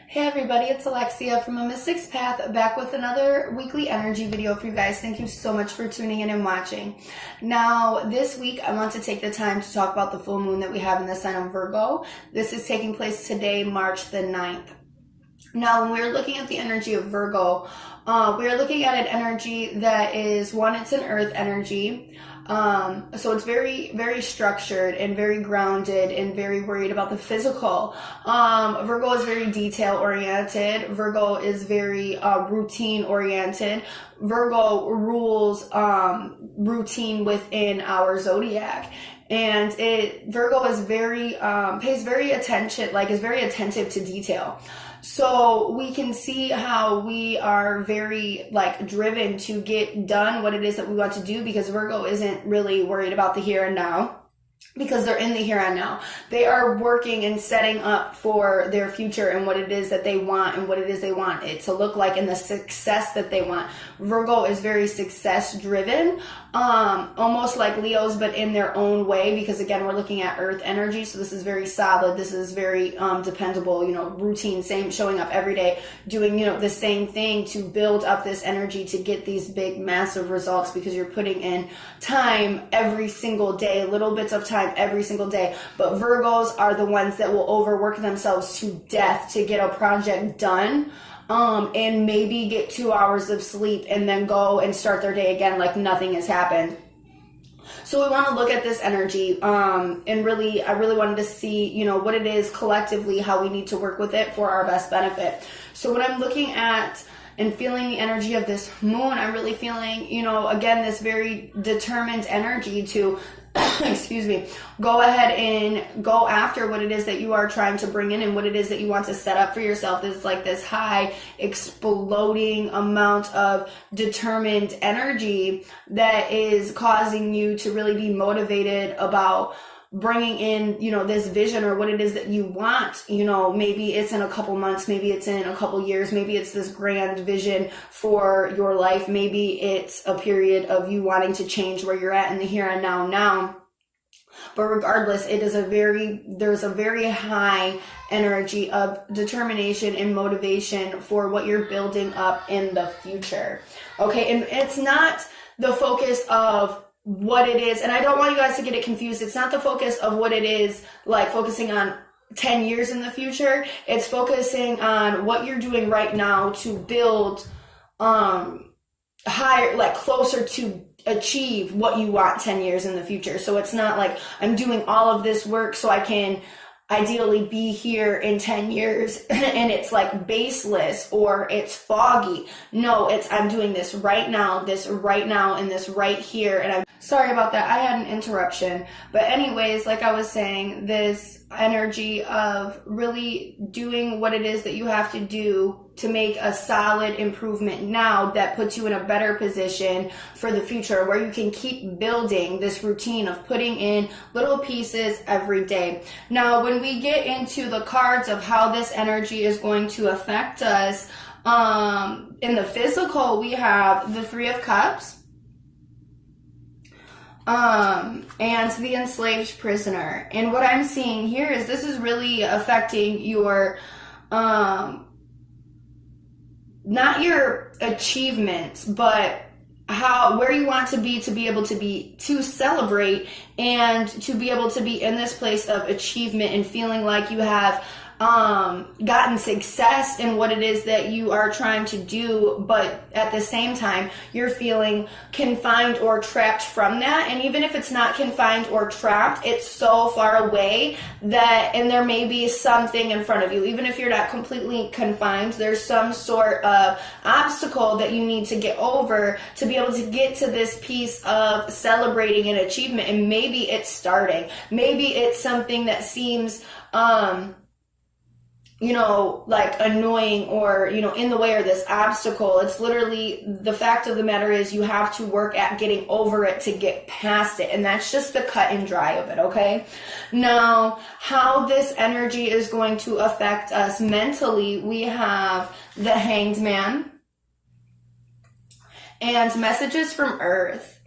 Hey everybody, it's Alexia from amysticspath, back with another weekly energy video for you guys. Thank you so much for tuning in and watching. Now, this week I want to take the time to talk about the full moon that we have in the sign of Virgo. This is taking place today, March the 9th. Now, when we're looking at the energy of Virgo, we're looking at an energy that is, one, it's an earth energy. So it's very, very structured and very grounded and very worried about the physical. Virgo is very detail oriented. Virgo is very, routine oriented. Virgo rules, routine within our zodiac. And Virgo is very, pays very attention, is very attentive to detail. So we can see how we are very driven to get done what it is that we want to do, because Virgo isn't really worried about the here and now, because they're in the here and now. They are working and setting up for their future and what it is that they want and what it is they want it to look like and the success that they want. Virgo is very success driven, almost like Leo's, but in their own way, because again, we're looking at earth energy. So this is very solid. This is very dependable, routine, same, showing up every day, doing, the same thing to build up this energy to get these big, massive results, because you're putting in time every single day, little bits of time every single day. But Virgos are the ones that will overwork themselves to death to get a project done, and maybe get 2 hours of sleep and then go and start their day again like nothing has happened. So we want to look at this energy, and I really wanted to see, what it is collectively, how we need to work with it for our best benefit. So when I'm looking at and feeling the energy of this moon, I'm really feeling, again, this very determined energy to excuse me, go ahead and go after what it is that you are trying to bring in and what it is that you want to set up for yourself. Is like this high exploding amount of determined energy that is causing you to really be motivated about bringing in, this vision or what it is that you want. Maybe it's in a couple months, maybe it's in a couple years, maybe it's this grand vision for your life. Maybe it's a period of you wanting to change where you're at in the here and now. But regardless, there's a very high energy of determination and motivation for what you're building up in the future. Okay. And it's not the focus of what it is, and I don't want you guys to get it confused. It's not the focus of what it is, focusing on 10 years in the future. It's focusing on what you're doing right now to build higher, closer to achieve what you want 10 years in the future. So it's not like I'm doing all of this work so I can ideally be here in 10 years and it's baseless or it's foggy. No, I'm doing this right now, and this right here. And I'm sorry about that. I had an interruption. But anyways, like I was saying, this energy of really doing what it is that you have to do to make a solid improvement now that puts you in a better position for the future, where you can keep building this routine of putting in little pieces every day. Now, when we get into the cards of how this energy is going to affect us, in the physical, we have the Three of Cups, and the enslaved prisoner. And what I'm seeing here is this is really affecting your, not your achievements, but where you want to be able to celebrate and to be able to be in this place of achievement and feeling like you have gotten success in what it is that you are trying to do, but at the same time you're feeling confined or trapped from that. And even if it's not confined or trapped, it's so far away and there may be something in front of you. Even if you're not completely confined, there's some sort of obstacle that you need to get over to be able to get to this piece of celebrating an achievement. And maybe it's starting, maybe it's something that seems annoying or, in the way, or this obstacle. It's literally, the fact of the matter is you have to work at getting over it to get past it. And that's just the cut and dry of it. Okay. Now, how this energy is going to affect us mentally, we have the Hanged Man and messages from Earth.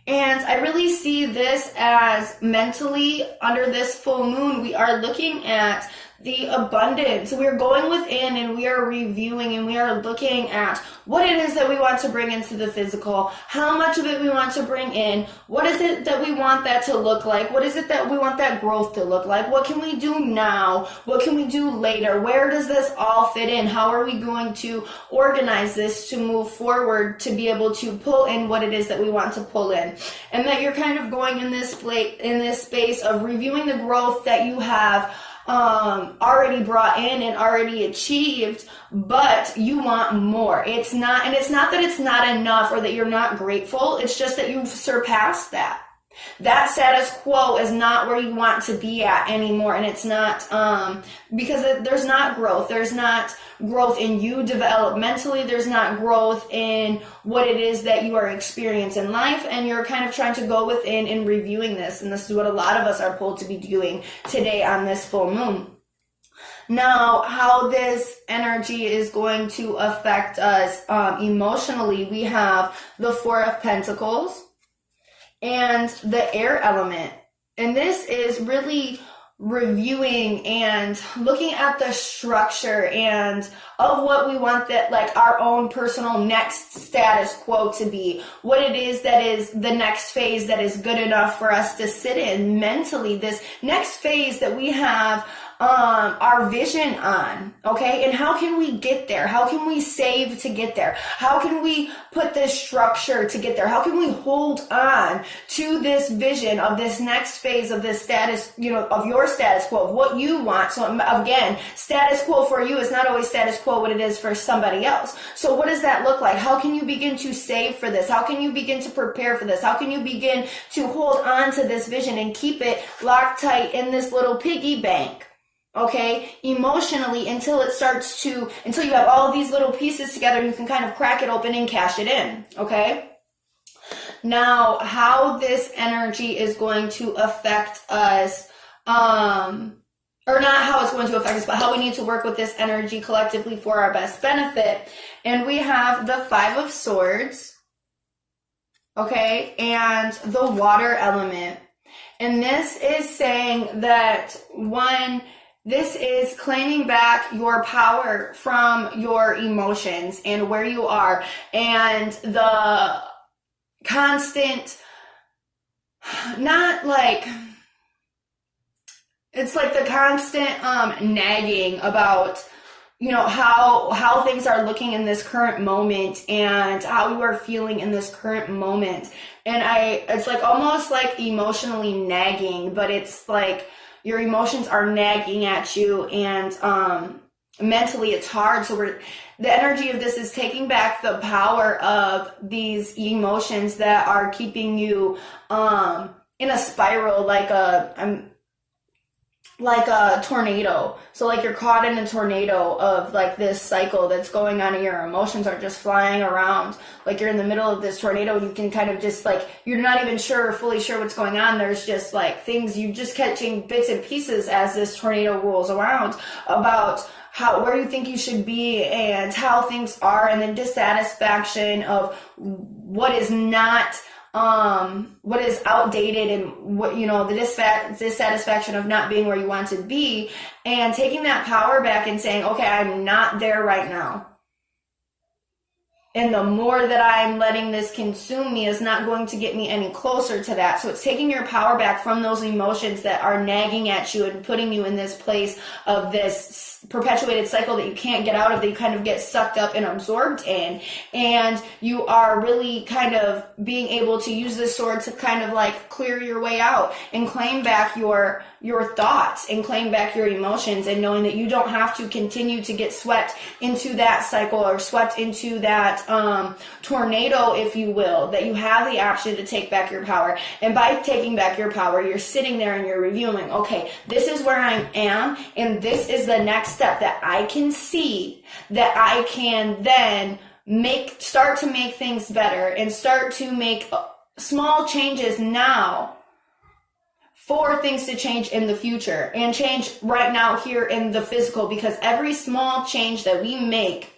And I really see this as mentally, under this full moon, we are looking at the abundance. We're going within and we are reviewing and we are looking at what it is that we want to bring into the physical, how much of it we want to bring in, what is it that we want that to look like, what is it that we want that growth to look like, what can we do now, what can we do later, where does this all fit in, how are we going to organize this to move forward to be able to pull in what it is that we want to pull in. And that you're kind of going in this space of reviewing the growth that you have already brought in and already achieved, but you want more. It's not that it's not enough or that you're not grateful. It's just that you've surpassed that. That status quo is not where you want to be at anymore. And it's not, because there's not growth. There's not growth in you developmentally. There's not growth in what it is that you are experiencing in life. And you're kind of trying to go within and reviewing this. And this is what a lot of us are pulled to be doing today on this full moon. Now, how this energy is going to affect us emotionally, we have the Four of Pentacles and the air element. And this is really reviewing and looking at the structure and of what we want that, like, our own personal next status quo to be, what it is that is the next phase that is good enough for us to sit in mentally, this next phase that we have our vision on, okay? And how can we get there? How can we save to get there? How can we put this structure to get there? How can we hold on to this vision of this next phase of this status, of your status quo, of what you want? So again, status quo for you is not always status quo what it is for somebody else. So what does that look like? How can you begin to save for this? How can you begin to prepare for this? How can you begin to hold on to this vision and keep it locked tight in this little piggy bank? Okay, emotionally, until you have all of these little pieces together and you can kind of crack it open and cash it in, okay? Now, how this energy is going to affect us, or not how it's going to affect us, but how we need to work with this energy collectively for our best benefit. And we have the Five of Swords, okay, and the water element. And this is saying that this is claiming back your power from your emotions and where you are, and the constant, it's like the constant nagging about, how things are looking in this current moment and how you are feeling in this current moment. And it's like almost like emotionally nagging, but it's like your emotions are nagging at you, and mentally it's hard. So the energy of this is taking back the power of these emotions that are keeping you in a spiral, like a tornado. So like you're caught in a tornado of like this cycle that's going on and your emotions are just flying around. Like you're in the middle of this tornado and you can kind of just like, you're not even fully sure what's going on. There's just like things, you just catching bits and pieces as this tornado rolls around about where you think you should be and how things are, and then dissatisfaction of what is not, what is outdated, and what, the dissatisfaction of not being where you want to be, and taking that power back and saying, okay, I'm not there right now. And the more that I'm letting this consume me is not going to get me any closer to that. So it's taking your power back from those emotions that are nagging at you and putting you in this place of this perpetuated cycle that you can't get out of, that you kind of get sucked up and absorbed in. And you are really kind of being able to use this sword to kind of like clear your way out and claim back your thoughts and claim back your emotions, and knowing that you don't have to continue to get swept into that cycle or swept into that tornado, if you will, that you have the option to take back your power. And by taking back your power, you're sitting there and you're reviewing, okay, this is where I am, and this is the next step that I can see, that I can then start to make things better and start to make small changes now for things to change in the future, and change right now here in the physical, because every small change that we make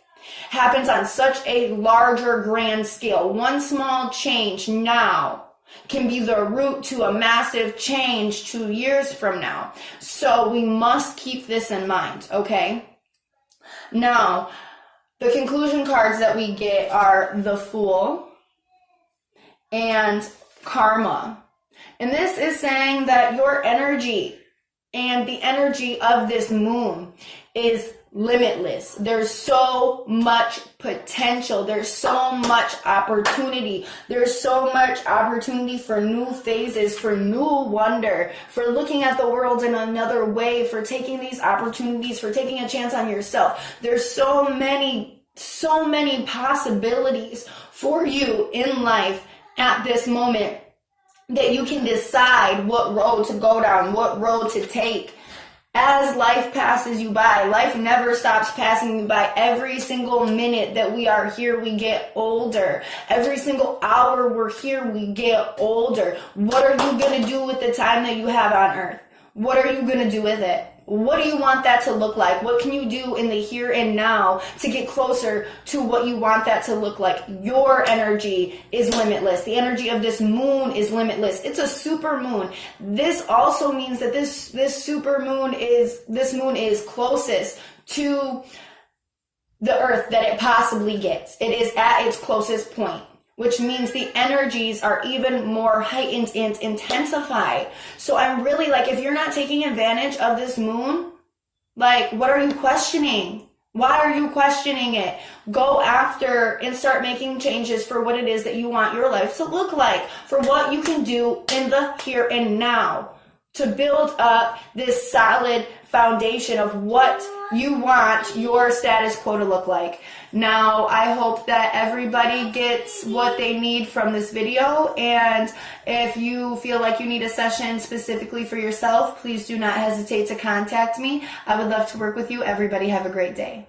happens on such a larger grand scale. One small change now can be the root to a massive change 2 years from now. So we must keep this in mind, okay? Now, the conclusion cards that we get are the Fool and Karma. And this is saying that your energy and the energy of this moon is limitless. There's so much potential. There's so much opportunity. There's so much opportunity for new phases, for new wonder, for looking at the world in another way, for taking these opportunities, for taking a chance on yourself. There's so many possibilities for you in life at this moment that you can decide what road to go down, what road to take. As life passes you by, life never stops passing you by. Every single minute that we are here, we get older. Every single hour we're here, we get older. What are you going to do with the time that you have on earth? What are you going to do with it? What do you want that to look like? What can you do in the here and now to get closer to what you want that to look like? Your energy is limitless. The energy of this moon is limitless. It's a super moon. This also means that this moon is closest to the earth that it possibly gets. It is at its closest point, which means the energies are even more heightened and intensified. So I'm really like, if you're not taking advantage of this moon, like, what are you questioning? Why are you questioning it? Go after and start making changes for what it is that you want your life to look like, for what you can do in the here and now to build up this solid foundation of what you want your status quo to look like. Now, I hope that everybody gets what they need from this video, and if you feel like you need a session specifically for yourself, please do not hesitate to contact me. I would love to work with you. Everybody have a great day.